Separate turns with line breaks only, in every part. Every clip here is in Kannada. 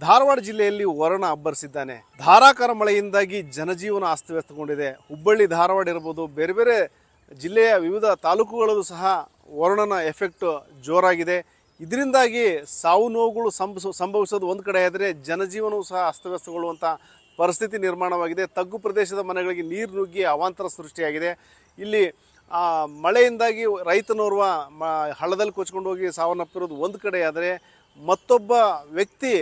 ಧಾರವಾಡ ಜಿಲ್ಲೆಯಲ್ಲಿ ವರುಣ ಅಬ್ಬರಿಸಿದ್ದಾನೆ. ಧಾರಾಕಾರ ಮಳೆಯಿಂದಾಗಿ ಜನಜೀವನ ಅಸ್ತವ್ಯಸ್ತಗೊಂಡಿದೆ. ಹುಬ್ಬಳ್ಳಿ, ಧಾರವಾಡ ಇರಬಹುದು, ಬೇರೆ ಬೇರೆ ಜಿಲ್ಲೆಯ ವಿವಿಧ ತಾಲೂಕುಗಳಲ್ಲೂ ಸಹ ವರುಣನ ಎಫೆಕ್ಟ್ ಜೋರಾಗಿದೆ. ಇದರಿಂದಾಗಿ ಸಾವು ನೋವುಗಳು ಸಂಭವಿಸೋದು ಒಂದು ಕಡೆ ಆದರೆ ಜನಜೀವನವೂ ಸಹ ಅಸ್ತವ್ಯಸ್ತಗೊಳ್ಳುವಂಥ ಪರಿಸ್ಥಿತಿ ನಿರ್ಮಾಣವಾಗಿದೆ. ತಗ್ಗು ಪ್ರದೇಶದ ಮನೆಗಳಿಗೆ ನೀರು ನುಗ್ಗಿ ಅವಾಂತರ ಸೃಷ್ಟಿಯಾಗಿದೆ. ಇಲ್ಲಿ ಮಳೆಯಿಂದಾಗಿ ರೈತನೋರ್ವ ಹಳ್ಳದಲ್ಲಿ ಕೊಚ್ಕೊಂಡು ಹೋಗಿ ಸಾವನ್ನಪ್ಪಿರೋದು ಒಂದು ಕಡೆ ಆದರೆ, ಮತ್ತೊಬ್ಬ ವ್ಯಕ್ತಿ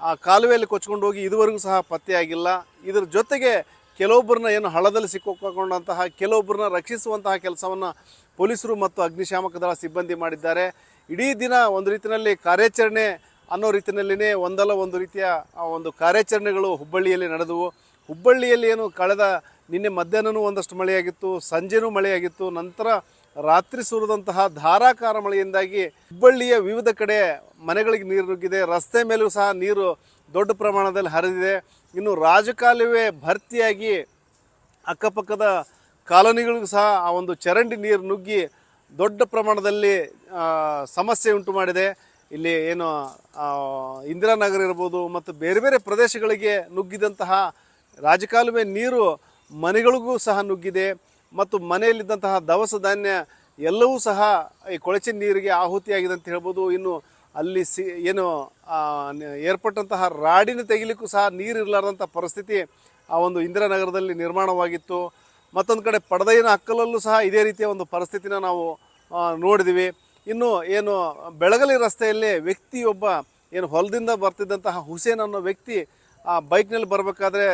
ಆ ಕಾಲುವೆಯಲ್ಲಿ ಕೊಚ್ಕೊಂಡು ಹೋಗಿ ಇದುವರೆಗೂ ಸಹ ಪತ್ತೆಯಾಗಿಲ್ಲ. ಇದರ ಜೊತೆಗೆ ಕೆಲವೊಬ್ಬರನ್ನ ಏನು ಹಳ್ಳದಲ್ಲಿ ಸಿಕ್ಕಿಕೊಂಡಂತಹ ಕೆಲವೊಬ್ಬರನ್ನ ರಕ್ಷಿಸುವಂತಹ ಕೆಲಸವನ್ನು ಪೊಲೀಸರು ಮತ್ತು ಅಗ್ನಿಶಾಮಕ ದಳ ಸಿಬ್ಬಂದಿ ಮಾಡಿದ್ದಾರೆ. ಇಡೀ ದಿನ ಒಂದು ರೀತಿಯಲ್ಲಿ ಕಾರ್ಯಾಚರಣೆ ಅನ್ನೋ ರೀತಿಯಲ್ಲಿಯೇ ಒಂದಲ್ಲ ಒಂದು ರೀತಿಯ ಒಂದು ಕಾರ್ಯಾಚರಣೆಗಳು ಹುಬ್ಬಳ್ಳಿಯಲ್ಲಿ ನಡೆದವು. ಹುಬ್ಬಳ್ಳಿಯಲ್ಲಿ ಏನು ಕಳೆದ ನಿನ್ನೆ ಮಧ್ಯಾಹ್ನವೂ ಒಂದಷ್ಟು ಮಳೆಯಾಗಿತ್ತು, ಸಂಜೆನೂ ಮಳೆಯಾಗಿತ್ತು. ನಂತರ ರಾತ್ರಿ ಸುರಿದಂತಹ ಧಾರಾಕಾರ ಮಳೆಯಿಂದಾಗಿ ಹುಬ್ಬಳ್ಳಿಯ ವಿವಿಧ ಕಡೆ ಮನೆಗಳಿಗೆ ನೀರು ನುಗ್ಗಿದೆ. ರಸ್ತೆ ಮೇಲೂ ಸಹ ನೀರು ದೊಡ್ಡ ಪ್ರಮಾಣದಲ್ಲಿ ಹರಿದಿದೆ. ಇನ್ನು ರಾಜಕಾಲುವೆ ಭರ್ತಿಯಾಗಿ ಅಕ್ಕಪಕ್ಕದ ಕಾಲೋನಿಗಳಿಗೂ ಸಹ ಆ ಒಂದು ಚರಂಡಿ ನೀರು ನುಗ್ಗಿ ದೊಡ್ಡ ಪ್ರಮಾಣದಲ್ಲಿ ಸಮಸ್ಯೆ ಉಂಟು ಮಾಡಿದೆ. ಇಲ್ಲಿ ಏನು ಇಂದಿರಾನಗರ ಇರ್ಬೋದು ಮತ್ತು ಬೇರೆ ಬೇರೆ ಪ್ರದೇಶಗಳಿಗೆ ನುಗ್ಗಿದಂತಹ ರಾಜಕಾಲುವೆ ನೀರು ಮನೆಗಳಿಗೂ ಸಹ ನುಗ್ಗಿದೆ ಮತ್ತು ಮನೆಯಲ್ಲಿದ್ದಂತಹ ದವಸ ಧಾನ್ಯ ಎಲ್ಲವೂ ಸಹ ಈ ಕೊಳಚೆ ನೀರಿಗೆ ಆಹುತಿಯಾಗಿದೆ ಅಂತ ಹೇಳ್ಬೋದು. ಇನ್ನು ಅಲ್ಲಿ ಏನು ಏರ್ಪಟ್ಟಂತಹ ರಾಡಿನ ತೆಗಿಲಿಕ್ಕೂ ಸಹ ನೀರು ಇರಲಾರ್ದಂಥ ಪರಿಸ್ಥಿತಿ ಆ ಒಂದು ಇಂದಿರಾನಗರದಲ್ಲಿ ನಿರ್ಮಾಣವಾಗಿತ್ತು. ಮತ್ತೊಂದು ಕಡೆ ಪಡದೈನ ಅಕ್ಕಲಲ್ಲೂ ಸಹ ಇದೇ ರೀತಿಯ ಒಂದು ಪರಿಸ್ಥಿತಿನ ನಾವು ನೋಡಿದ್ವಿ. ಇನ್ನು ಏನು ಬೆಳಗಲಿ ರಸ್ತೆಯಲ್ಲಿ ವ್ಯಕ್ತಿಯೊಬ್ಬ ಏನು ಹೊಲದಿಂದ ಬರ್ತಿದ್ದಂತಹ ಹುಸೇನ್ ಅನ್ನೋ ವ್ಯಕ್ತಿ ಆ ಬೈಕ್ನಲ್ಲಿ ಬರಬೇಕಾದ್ರೆ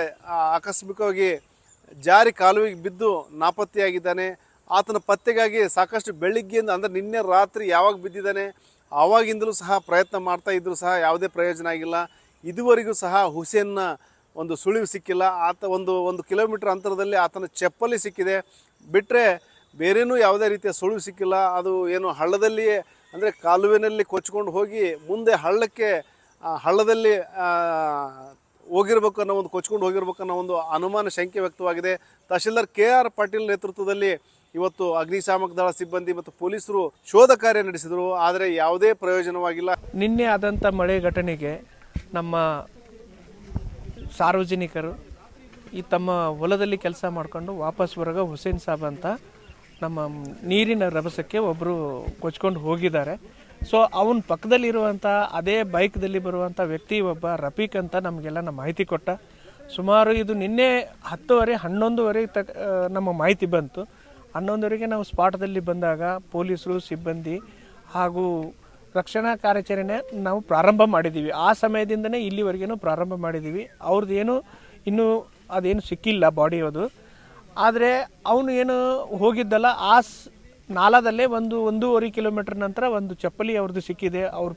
ಆಕಸ್ಮಿಕವಾಗಿ ಜಾರಿ ಕಾಲುವೆಗೆ ಬಿದ್ದು ನಾಪತ್ತೆಯಾಗಿದ್ದಾನೆ. ಆತನ ಪತ್ತೆಗಾಗಿ ಸಾಕಷ್ಟು ಬೆಳಿಗ್ಗೆಯಿಂದ ಅಂದರೆ ನಿನ್ನೆ ರಾತ್ರಿ ಯಾವಾಗ ಬಿದ್ದಿದ್ದಾನೆ ಆವಾಗಿಂದಲೂ ಸಹ ಪ್ರಯತ್ನ ಮಾಡ್ತಾ ಇದ್ದರೂ ಸಹ ಯಾವುದೇ ಪ್ರಯೋಜನ ಆಗಿಲ್ಲ. ಇದುವರೆಗೂ ಸಹ ಹುಸೇನ್ನ ಒಂದು ಸುಳಿವು ಸಿಕ್ಕಿಲ್ಲ. ಆತ ಒಂದು ಕಿಲೋಮೀಟರ್ ಅಂತರದಲ್ಲಿ ಆತನ ಚಪ್ಪಲಿ ಸಿಕ್ಕಿದೆ, ಬಿಟ್ಟರೆ ಬೇರೇನೂ ಯಾವುದೇ ರೀತಿಯ ಸುಳಿವು ಸಿಕ್ಕಿಲ್ಲ. ಅದು ಏನು ಹಳ್ಳದಲ್ಲಿಯೇ ಅಂದರೆ ಕಾಲುವೆನಲ್ಲಿ ಕೊಚ್ಕೊಂಡು ಹೋಗಿ ಮುಂದೆ ಹಳ್ಳದಲ್ಲಿ ಹೋಗಿರ್ಬೇಕು ಅನ್ನೋ ಒಂದು ಕೊಚ್ಕೊಂಡು ಹೋಗಿರ್ಬೇಕು ಅನ್ನೋ ಒಂದು ಅನುಮಾನ ಶಂಕೆ ವ್ಯಕ್ತವಾಗಿದೆ. ತಹಶೀಲ್ದಾರ್ KR ಪಾಟೀಲ್ ನೇತೃತ್ವದಲ್ಲಿ ಇವತ್ತು ಅಗ್ನಿಶಾಮಕ ದಳ ಸಿಬ್ಬಂದಿ ಮತ್ತು ಪೊಲೀಸರು ಶೋಧ ಕಾರ್ಯ ನಡೆಸಿದರು. ಆದರೆ ಯಾವುದೇ ಪ್ರಯೋಜನವಾಗಿಲ್ಲ.
ನಿನ್ನೆ ಆದಂಥ ಮಳೆ ಘಟನೆಗೆ ನಮ್ಮ ಸಾರ್ವಜನಿಕರು ಈ ತಮ್ಮ ಹೊಲದಲ್ಲಿ ಕೆಲಸ ಮಾಡಿಕೊಂಡು ವಾಪಸ್ ಬರೋಗ ಹುಸೇನ್ ಸಾಬ್ ಅಂತ ನಮ್ಮ ನೀರಿನ ರಭಸಕ್ಕೆ ಒಬ್ಬರು ಕೊಚ್ಕೊಂಡು ಹೋಗಿದ್ದಾರೆ. ಸೊ ಅವನ ಪಕ್ಕದಲ್ಲಿರುವಂಥ ಅದೇ ಬೈಕ್ದಲ್ಲಿ ಬರುವಂಥ ವ್ಯಕ್ತಿ ಒಬ್ಬ ರಫೀಕ್ ಅಂತ ನಮಗೆಲ್ಲ ಮಾಹಿತಿ ಕೊಟ್ಟ. ಸುಮಾರು ಇದು ನಿನ್ನೆ 10:30 11:00 ನಮ್ಮ ಮಾಹಿತಿ ಬಂತು. 11:00 ನಾವು ಸ್ಪಾಟದಲ್ಲಿ ಬಂದಾಗ ಪೊಲೀಸರು ಸಿಬ್ಬಂದಿ ಹಾಗೂ ರಕ್ಷಣಾ ಕಾರ್ಯಾಚರಣೆ ನಾವು ಪ್ರಾರಂಭ ಮಾಡಿದ್ದೀವಿ. ಆ ಸಮಯದಿಂದನೇ ಇಲ್ಲಿವರೆಗೂ ಪ್ರಾರಂಭ ಮಾಡಿದ್ದೀವಿ. ಅವ್ರದ್ದು ಏನು ಇನ್ನೂ ಅದೇನು ಸಿಕ್ಕಿಲ್ಲ ಬಾಡಿ ಅದು. ಆದರೆ ಅವನು ಏನು ಹೋಗಿದ್ದಲ್ಲ ಆ ನಾಲದಲ್ಲೇ 1.5 ಕಿಲೋಮೀಟರ್ ನಂತರ ಒಂದು ಚಪ್ಪಲಿ ಅವ್ರದ್ದು ಸಿಕ್ಕಿದೆ, ಅವ್ರು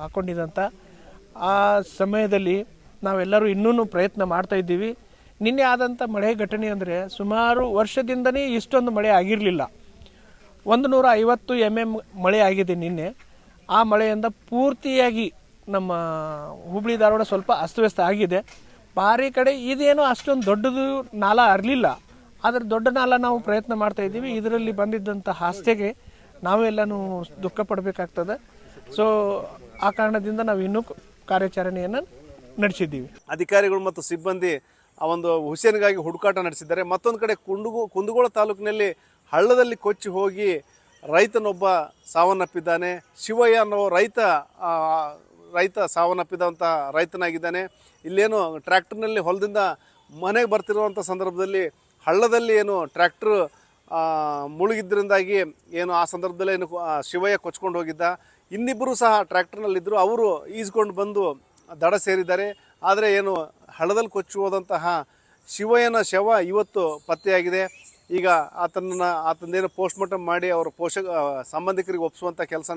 ಹಾಕ್ಕೊಂಡಿದ್ದಂಥ. ಆ ಸಮಯದಲ್ಲಿ ನಾವೆಲ್ಲರೂ ಇನ್ನೂ ಪ್ರಯತ್ನ ಮಾಡ್ತಾ ಇದ್ದೀವಿ. ನಿನ್ನೆ ಆದಂಥ ಮಳೆ ಘಟನೆ ಅಂದರೆ ಸುಮಾರು ವರ್ಷದಿಂದನೇ ಇಷ್ಟೊಂದು ಮಳೆ ಆಗಿರಲಿಲ್ಲ. 150 mm ಮಳೆ ಆಗಿದೆ ನಿನ್ನೆ. ಆ ಮಳೆಯಿಂದ ಪೂರ್ತಿಯಾಗಿ ನಮ್ಮ ಹುಬ್ಬಳ್ಳಿ ಧಾರವಾಡ ಸ್ವಲ್ಪ ಅಸ್ತವ್ಯಸ್ತ ಆಗಿದೆ. ಬಾರಿ ಕಡೆ ಇದೇನು ಅಷ್ಟೊಂದು ದೊಡ್ಡದು ನಾಲ ಇರಲಿಲ್ಲ, ಆದರೆ ದೊಡ್ಡ ನಾಲ ನಾವು ಪ್ರಯತ್ನ ಮಾಡ್ತಾ ಇದ್ದೀವಿ. ಇದರಲ್ಲಿ ಬಂದಿದ್ದಂಥ ಹಾಸ್ಯಗೆ ನಾವೆಲ್ಲನೂ ದುಃಖ ಪಡಬೇಕಾಗ್ತದೆ. ಸೊ ಆ ಕಾರಣದಿಂದ ನಾವು ಇನ್ನೂ ಕಾರ್ಯಾಚರಣೆಯನ್ನು ನಡೆಸಿದ್ದೀವಿ.
ಅಧಿಕಾರಿಗಳು ಮತ್ತು ಸಿಬ್ಬಂದಿ ಆ ಒಂದು ಹುಸೇನ್ಗಾಗಿ ಹುಡುಕಾಟ ನಡೆಸಿದ್ದಾರೆ. ಮತ್ತೊಂದು ಕಡೆ ಕುಂದಗೋಳ ತಾಲೂಕಿನಲ್ಲಿ ಹಳ್ಳದಲ್ಲಿ ಕೊಚ್ಚಿ ಹೋಗಿ ರೈತನೊಬ್ಬ ಸಾವನ್ನಪ್ಪಿದ್ದಾನೆ. ಶಿವಯ್ಯ ಅನ್ನೋ ರೈತ ಸಾವನ್ನಪ್ಪಿದಂಥ ರೈತನಾಗಿದ್ದಾನೆ. ಇಲ್ಲೇನು ಟ್ರ್ಯಾಕ್ಟರ್ನಲ್ಲಿ ಹೊಲದಿಂದ ಮನೆಗೆ ಬರ್ತಿರುವಂಥ ಸಂದರ್ಭದಲ್ಲಿ ಹಳ್ಳದಲ್ಲಿ ಏನು ಟ್ರ್ಯಾಕ್ಟರ್ ಮುಳುಗಿದ್ದರಿಂದಾಗಿ ಏನು ಆ ಸಂದರ್ಭದಲ್ಲಿ ಏನು ಶಿವಯ್ಯ ಕೊಚ್ಕೊಂಡು ಹೋಗಿದ್ದ. ಇನ್ನಿಬ್ಬರು ಸಹ ಟ್ರ್ಯಾಕ್ಟರ್ನಲ್ಲಿದ್ದರು. ಅವರು ಈಜ್ಕೊಂಡು ಬಂದು ದಡ ಸೇರಿದ್ದಾರೆ. ಆದರೆ ಏನು ಹಳ್ಳದಲ್ಲಿ ಕೊಚ್ಚಿ ಹೋದಂತಹ ಶಿವಯ್ಯನ ಶವ ಇವತ್ತು ಪತ್ತೆಯಾಗಿದೆ. ಈಗ ಆತಂದೇನು ಪೋಸ್ಟ್ಮಾರ್ಟಮ್ ಮಾಡಿ ಅವರ ಸಂಬಂಧಿಕರಿಗೆ ಒಪ್ಪಿಸುವಂಥ ಕೆಲಸ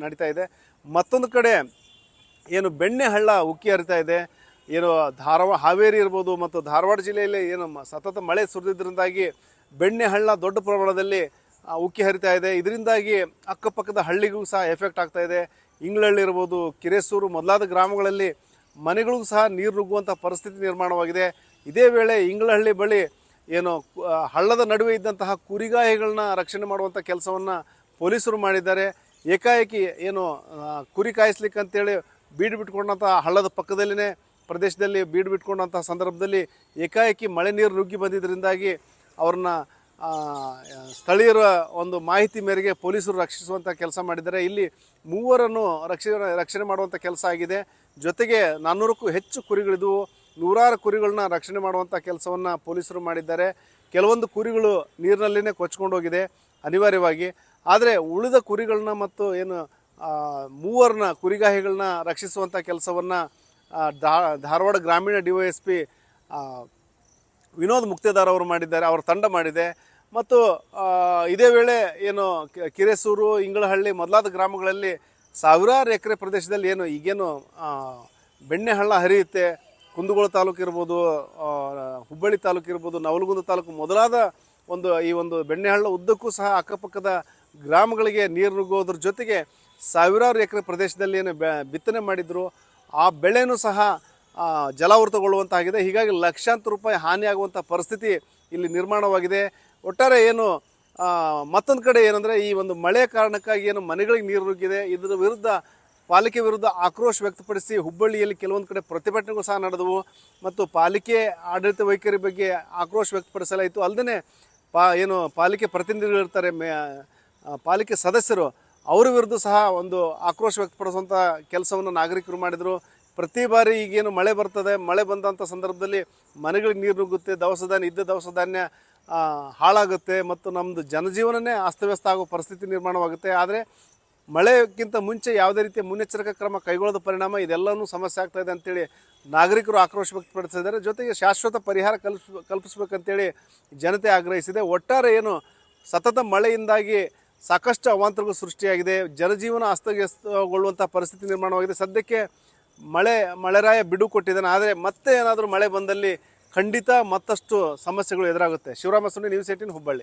ನಡೀತಾ ಇದೆ. ಮತ್ತೊಂದು ಕಡೆ ಏನು ಬೆಣ್ಣೆ ಹಳ್ಳ ಉಕ್ಕಿ ಹರಿತಾ ಇದೆ. ಏನು ಹಾವೇರಿ ಇರ್ಬೋದು ಮತ್ತು ಧಾರವಾಡ ಜಿಲ್ಲೆಯಲ್ಲಿ ಏನು ಸತತ ಮಳೆ ಸುರಿದಿದ್ದರಿಂದಾಗಿ ಬೆಣ್ಣೆ ಹಳ್ಳ ದೊಡ್ಡ ಪ್ರಮಾಣದಲ್ಲಿ ಉಕ್ಕಿ ಹರಿತಾ ಇದೆ. ಇದರಿಂದಾಗಿ ಅಕ್ಕಪಕ್ಕದ ಹಳ್ಳಿಗೂ ಸಹ ಎಫೆಕ್ಟ್ ಆಗ್ತಾ ಇದೆ. ಇಂಗ್ಳಹಳ್ಳಿ ಇರ್ಬೋದು, ಕಿರೇಸೂರು ಮೊದಲಾದ ಗ್ರಾಮಗಳಲ್ಲಿ ಮನೆಗಳಿಗೂ ಸಹ ನೀರು ನುಗ್ಗುವಂಥ ಪರಿಸ್ಥಿತಿ ನಿರ್ಮಾಣವಾಗಿದೆ. ಇದೇ ವೇಳೆ ಇಂಗ್ಳಹಳ್ಳಿ ಬಳಿ ಏನು ಹಳ್ಳದ ನಡುವೆ ಇದ್ದಂತಹ ಕುರಿಗಾಯಿಗಳನ್ನ ರಕ್ಷಣೆ ಮಾಡುವಂಥ ಕೆಲಸವನ್ನು ಪೊಲೀಸರು ಮಾಡಿದ್ದಾರೆ. ಏಕಾಏಕಿ ಏನು ಕುರಿ ಕಾಯಿಸ್ಲಿಕ್ಕೆ ಅಂತೇಳಿ ಬೀಡು ಬಿಟ್ಕೊಂಡಂಥ ಹಳ್ಳದ ಪಕ್ಕದಲ್ಲಿನೇ ಪ್ರದೇಶದಲ್ಲಿ ಬೀಡು ಬಿಟ್ಕೊಂಡಂಥ ಸಂದರ್ಭದಲ್ಲಿ ಏಕಾಏಕಿ ಮಳೆ ನೀರು ನುಗ್ಗಿ ಬಂದಿದ್ದರಿಂದಾಗಿ ಅವ್ರನ್ನ ಸ್ಥಳೀಯರ ಒಂದು ಮಾಹಿತಿ ಮೇರೆಗೆ ಪೊಲೀಸರು ರಕ್ಷಿಸುವಂಥ ಕೆಲಸ ಮಾಡಿದ್ದಾರೆ. ಇಲ್ಲಿ ಮೂವರನ್ನು ರಕ್ಷಣೆ ಮಾಡುವಂಥ ಕೆಲಸ ಆಗಿದೆ. ಜೊತೆಗೆ 400ಕ್ಕೂ ಹೆಚ್ಚು ಕುರಿಗಳಿದ್ವು. ನೂರಾರು ಕುರಿಗಳನ್ನ ರಕ್ಷಣೆ ಮಾಡುವಂಥ ಕೆಲಸವನ್ನು ಪೊಲೀಸರು ಮಾಡಿದ್ದಾರೆ. ಕೆಲವೊಂದು ಕುರಿಗಳು ನೀರಿನಲ್ಲಿನೇ ಕೊಚ್ಕೊಂಡು ಹೋಗಿದೆ ಅನಿವಾರ್ಯವಾಗಿ. ಆದರೆ ಉಳಿದ ಕುರಿಗಳನ್ನ ಮತ್ತು ಏನು ಮೂವರನ್ನ ಕುರಿಗಾಹಿಗಳನ್ನ ರಕ್ಷಿಸುವಂಥ ಕೆಲಸವನ್ನು ಧಾರವಾಡ ಗ್ರಾಮೀಣ DYSP ವಿನೋದ್ ಮುಕ್ತೇದಾರ್ ಅವರು ಮಾಡಿದ್ದಾರೆ, ಅವರ ತಂಡ ಮಾಡಿದೆ. ಮತ್ತು ಇದೇ ವೇಳೆ ಏನು ಕಿರೇಸೂರು, ಇಂಗಳಹಳ್ಳಿ ಮೊದಲಾದ ಗ್ರಾಮಗಳಲ್ಲಿ ಸಾವಿರಾರು ಎಕರೆ ಪ್ರದೇಶದಲ್ಲಿ ಏನು ಈಗೇನು ಬೆಣ್ಣೆ ಹಳ್ಳ ಹರಿಯುತ್ತೆ, ಕುಂದಗೋಳ ತಾಲೂಕು ಇರ್ಬೋದು, ಹುಬ್ಬಳ್ಳಿ ತಾಲೂಕು ಇರ್ಬೋದು, ನವಲಗುಂದ ತಾಲೂಕು ಮೊದಲಾದ ಈ ಒಂದು ಬೆಣ್ಣೆ ಹಳ್ಳ ಉದ್ದಕ್ಕೂ ಸಹ ಅಕ್ಕಪಕ್ಕದ ಗ್ರಾಮಗಳಿಗೆ ನೀರು ನುಗ್ಗೋದ್ರ ಜೊತೆಗೆ ಸಾವಿರಾರು ಎಕರೆ ಪ್ರದೇಶದಲ್ಲಿ ಏನು ಬಿತ್ತನೆ ಮಾಡಿದ್ರು ಆ ಬೆಳೆನೂ ಸಹ ಜಲಾವೃತಗೊಳ್ಳುವಂತಾಗಿದೆ. ಹೀಗಾಗಿ ಲಕ್ಷಾಂತರ ರೂಪಾಯಿ ಹಾನಿಯಾಗುವಂಥ ಪರಿಸ್ಥಿತಿ ಇಲ್ಲಿ ನಿರ್ಮಾಣವಾಗಿದೆ. ಒಟ್ಟಾರೆ ಏನು ಮತ್ತೊಂದು ಕಡೆ ಏನಂದರೆ ಈ ಒಂದು ಮಳೆ ಕಾರಣಕ್ಕಾಗಿ ಏನು ಮನೆಗಳಿಗೆ ನೀರು ನುಗ್ಗಿದೆ, ಇದರ ವಿರುದ್ಧ ಪಾಲಿಕೆ ವಿರುದ್ಧ ಆಕ್ರೋಶ ವ್ಯಕ್ತಪಡಿಸಿ ಹುಬ್ಬಳ್ಳಿಯಲ್ಲಿ ಕೆಲವೊಂದು ಕಡೆ ಪ್ರತಿಭಟನೆಗಳು ಸಹ ನಡೆದವು ಮತ್ತು ಪಾಲಿಕೆ ಆಡಳಿತ ವೈಖರಿ ಬಗ್ಗೆ ಆಕ್ರೋಶ ವ್ಯಕ್ತಪಡಿಸಲಾಯಿತು. ಅಲ್ಲದೆ ಏನು ಪಾಲಿಕೆ ಪ್ರತಿನಿಧಿಗಳಿರ್ತಾರೆ, ಪಾಲಿಕೆ ಸದಸ್ಯರು, ಅವರ ವಿರುದ್ಧ ಸಹ ಒಂದು ಆಕ್ರೋಶ ವ್ಯಕ್ತಪಡಿಸುವಂಥ ಕೆಲಸವನ್ನು ನಾಗರಿಕರು ಮಾಡಿದರು. ಪ್ರತಿ ಬಾರಿ ಈಗೇನು ಮಳೆ ಬರ್ತದೆ, ಮಳೆ ಬಂದಂಥ ಸಂದರ್ಭದಲ್ಲಿ ಮನೆಗಳಿಗೆ ನೀರು ನುಗ್ಗುತ್ತೆ, ದವಸ ಧಾನ್ಯ ಹಾಳಾಗುತ್ತೆ ಮತ್ತು ನಮ್ಮದು ಜನಜೀವನನೇ ಅಸ್ತವ್ಯಸ್ತ ಆಗೋ ಪರಿಸ್ಥಿತಿ ನಿರ್ಮಾಣವಾಗುತ್ತೆ. ಆದರೆ ಮಳೆಗಿಂತ ಮುಂಚೆ ಯಾವುದೇ ರೀತಿಯ ಮುನ್ನೆಚ್ಚರಿಕಾ ಕ್ರಮ ಕೈಗೊಳ್ಳದ ಪರಿಣಾಮ ಇದೆಲ್ಲವೂ ಸಮಸ್ಯೆ ಆಗ್ತಾ ಇದೆ ಅಂತೇಳಿ ನಾಗರಿಕರು ಆಕ್ರೋಶ ವ್ಯಕ್ತಪಡಿಸಿದ್ದಾರೆ. ಜೊತೆಗೆ ಶಾಶ್ವತ ಪರಿಹಾರ ಕಲ್ಪಿಸಬೇಕಂತೇಳಿ ಜನತೆ ಆಗ್ರಹಿಸಿದೆ. ಒಟ್ಟಾರೆ ಏನು ಸತತ ಮಳೆಯಿಂದಾಗಿ ಸಾಕಷ್ಟು ಅವಾಂತರಗಳು ಸೃಷ್ಟಿಯಾಗಿದೆ, ಜನಜೀವನ ಅಸ್ತವ್ಯಸ್ತಗೊಳ್ಳುವಂಥ ಪರಿಸ್ಥಿತಿ ನಿರ್ಮಾಣವಾಗಿದೆ. ಸದ್ಯಕ್ಕೆ ಮಳೆರಾಯ ಬಿಡುವು ಕೊಟ್ಟಿದ್ದಾನೆ. ಆದರೆ ಮತ್ತೆ ಏನಾದರೂ ಮಳೆ ಬಂದಲ್ಲಿ ಖಂಡಿತ ಮತ್ತಷ್ಟು ಸಮಸ್ಯೆಗಳು ಎದುರಾಗುತ್ತೆ. ಶಿವರಾಮ ಸುನಿ, ನ್ಯೂಸ್ 18 ಹುಬ್ಬಳ್ಳಿ.